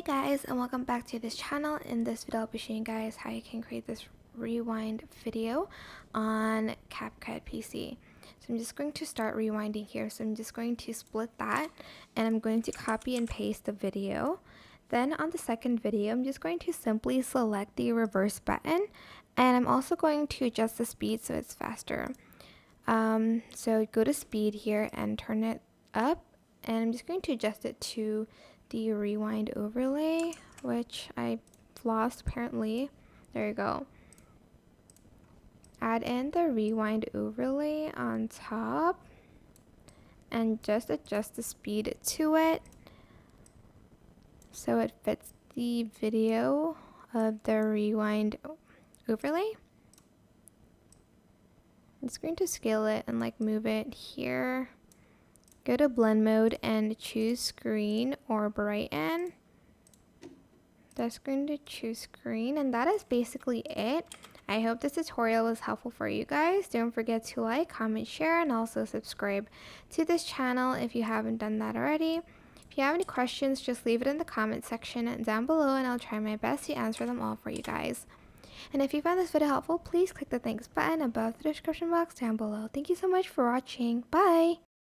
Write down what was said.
Hey guys, and welcome back to this channel. In this video I'll be showing you guys how you can create this rewind video on CapCut PC. So I'm just going to start rewinding here. So I'm just going to split that and I'm going to copy and paste the video. Then on the second video I'm just going to simply select the reverse button, and I'm also going to adjust the speed so it's faster. So go to speed here and turn it up, and I'm just going to adjust it to the rewind overlay, which I lost apparently. There you go. Add in the rewind overlay on top and just adjust the speed to it so it fits the video of the rewind overlay. I'm just going to scale it and move it here. Go to blend mode and choose screen or brighten. That's going to choose screen, and that is basically it. I hope this tutorial was helpful for you guys. Don't forget to like, comment, share, and also subscribe to this channel if you haven't done that already. If you have any questions, just leave it in the comment section down below and I'll try my best to answer them all for you guys. And if you found this video helpful, please click the thanks button above the description box down below. Thank you so much for watching. Bye!